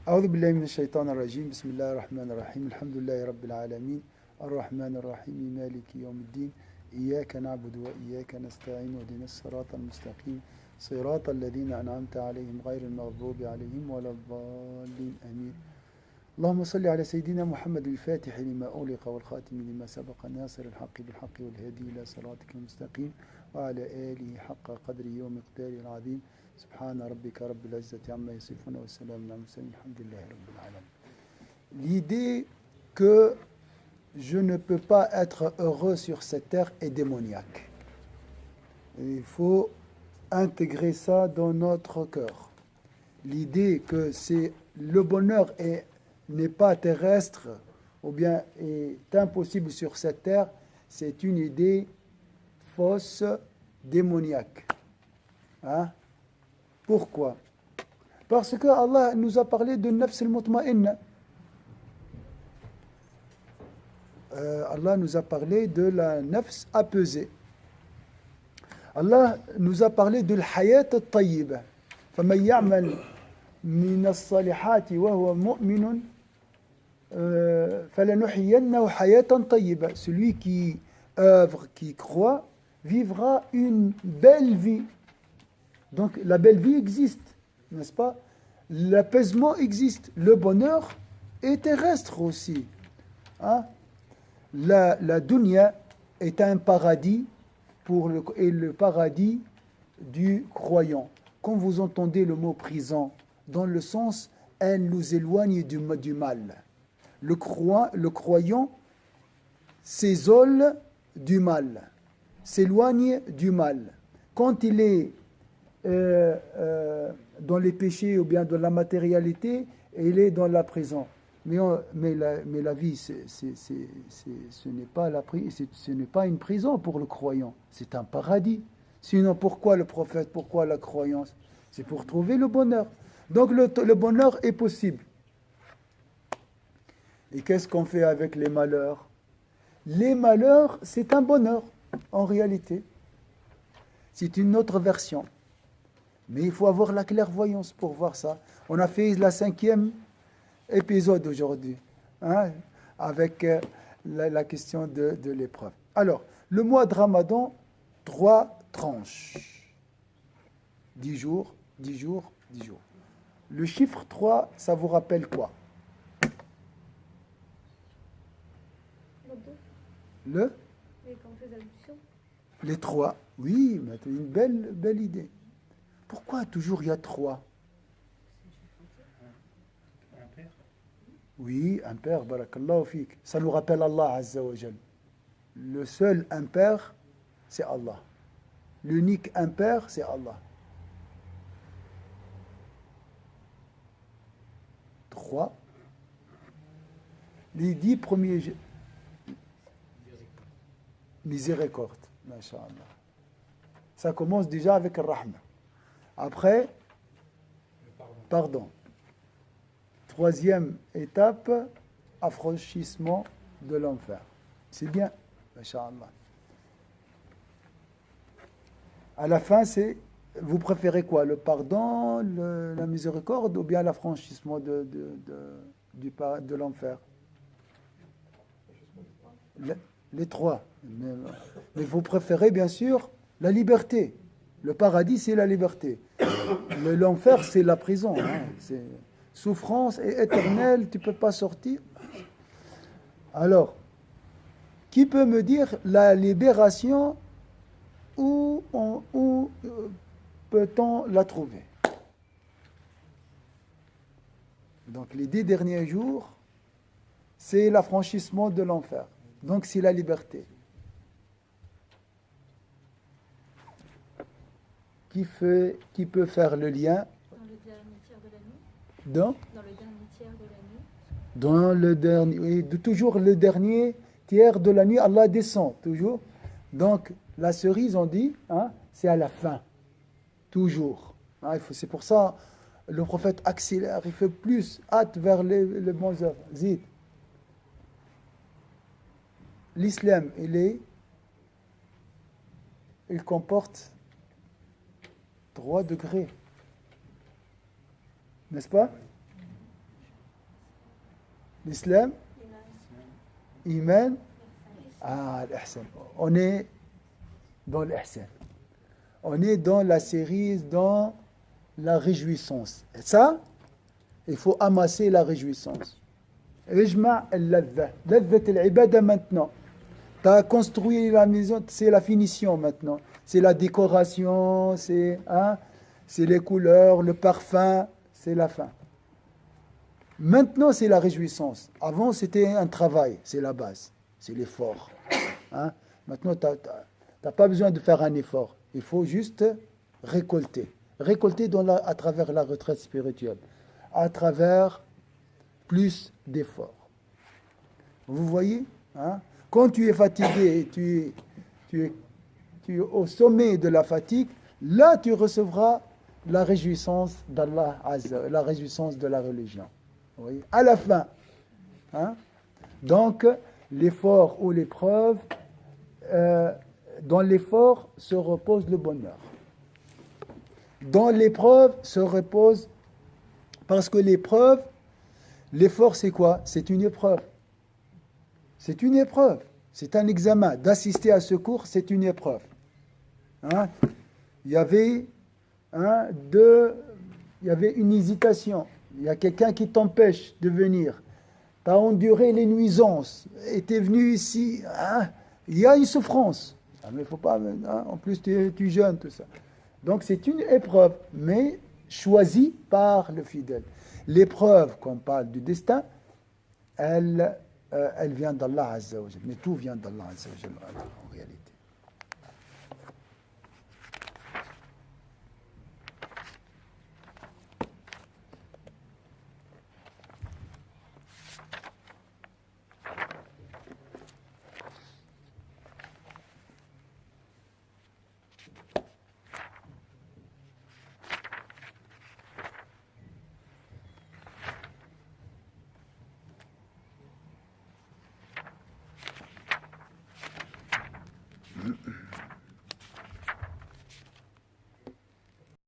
أعوذ بالله من الشيطان الرجيم بسم الله الرحمن الرحيم الحمد لله رب العالمين الرحمن الرحيم مالك يوم الدين إياك نعبد وإياك نستعين واهدنا الصراط المستقيم صراط الذين أنعمت عليهم غير المغضوب عليهم ولا الضالين آمين اللهم صل على سيدنا محمد الفاتح لما أغلق والخاتم لما سبق ناصر الحق بالحق والهادي إلى صراطك المستقيم وعلى آله حق قدره ومقداره العظيم سبحان ربك رب العزة عما يصفون والسلام على المرسلين الحمد لله رب العالمين. L'idée que je ne peux pas être heureux sur cette terre est démoniaque. Il faut intégrer ça dans notre cœur. L'idée que le bonheur n'est pas terrestre ou bien est impossible sur cette terre, c'est une idée fausse, démoniaque. Hein? Pourquoi? Parce que Allah nous a parlé de nafs al-mutma'inna. Allah nous a parlé de la nafs apaisée. Allah nous a parlé de l'hayat al-tayyiba. فَمَنْ يَعْمَلْ مِنَ الصَّالِحَاتِ وَهُوَ مُؤْمِنٌ فَلَنُحْيِيَنَّهُ حَيَاةً طَيِّبَةً. Celui qui œuvre, qui croit, vivra une belle vie. Donc la belle vie existe, n'est-ce pas? L'apaisement existe, le bonheur est terrestre aussi. Hein? La dunya est un paradis et le paradis du croyant. Quand vous entendez le mot prison, dans le sens, elle nous éloigne du mal. Le croyant s'isole du mal, s'éloigne du mal. Quand il est dans les péchés ou bien dans la matérialité, et il est dans la prison. Mais la vie, ce n'est pas une prison pour le croyant, c'est un paradis. Sinon, pourquoi le prophète, pourquoi la croyance? C'est pour trouver le bonheur. Donc le bonheur est possible. Et qu'est-ce qu'on fait avec les malheurs? Les malheurs, c'est un bonheur, en réalité. C'est une autre version. Mais il faut avoir la clairvoyance pour voir ça. On a fait la 5e épisode aujourd'hui, hein, avec la question de l'épreuve. Alors, le mois de Ramadan, 3 tranches. 10 jours, 10 jours, 10 jours. Le chiffre 3, ça vous rappelle quoi? Les 3. Oui, mais c'est une belle idée. Pourquoi toujours il y a 3? Oui, impair, barakallahu fik. Ça nous rappelle Allah Azza wa Jal. Le seul impair, c'est Allah. L'unique impair, c'est Allah. 3. Les 10 premiers... Miséricorde, masha'Allah. Ça commence déjà avec le rahma. Après, pardon. 3e étape, affranchissement de l'enfer. C'est bien, masha'Allah. À la fin, vous préférez quoi? Le pardon, la miséricorde ou bien l'affranchissement de l'enfer? Les 3. Mais vous préférez bien sûr la liberté. Le paradis, c'est la liberté. L'enfer, c'est la prison. Hein. C'est souffrance et éternelle, tu ne peux pas sortir. Alors, qui peut me dire la libération, où peut-on la trouver? Donc, les 10 derniers jours, c'est l'affranchissement de l'enfer. Donc, c'est la liberté. Qui peut faire le lien? Dans le dernier tiers de la nuit. Dans le dernier tiers de la nuit. Dans le dernier, oui, toujours le dernier tiers de la nuit, Allah descend, toujours. Donc, la cerise, on dit, hein, c'est à la fin. Toujours. Hein, c'est pour ça, le prophète accélère, il fait plus, hâte vers les bons œuvres. Zid. L'islam, il comporte 3 degrés. N'est-ce pas? L'islam, iman, l'ihsan. On est dans l'ihsan. On est dans la série, dans la réjouissance. Et ça, il faut amasser la réjouissance. Ijma' al-ladha. Ladha al-ibada maintenant. Tu as construit la maison, c'est la finition maintenant. C'est la décoration, c'est les couleurs, le parfum, c'est la fin. Maintenant, c'est la réjouissance. Avant, c'était un travail, c'est la base, c'est l'effort. Maintenant, tu n'as pas besoin de faire un effort. Il faut juste récolter. Récolter à travers la retraite spirituelle, à travers plus d'efforts. Vous voyez, quand tu es fatigué, tu es au sommet de la fatigue, là tu recevras la réjouissance d'Allah Azza, la réjouissance de la religion. Vous voyez, à la fin. Donc, l'effort ou l'épreuve, dans l'effort se repose le bonheur. Dans l'épreuve se repose, parce que l'effort c'est quoi? C'est une épreuve. C'est une épreuve. C'est un examen. D'assister à ce cours, c'est une épreuve. Il y avait une hésitation. Il y a quelqu'un qui t'empêche de venir. Tu as enduré les nuisances. Et tu es venu ici. Il y a une souffrance. Mais il faut pas. En plus, tu es jeune, tout ça. Donc, c'est une épreuve, mais choisie par le fidèle. L'épreuve, quand on parle du destin, elle vient d'Allah Azza wa Jalla. Mais tout vient d'Allah Azza wa Jalla en réalité.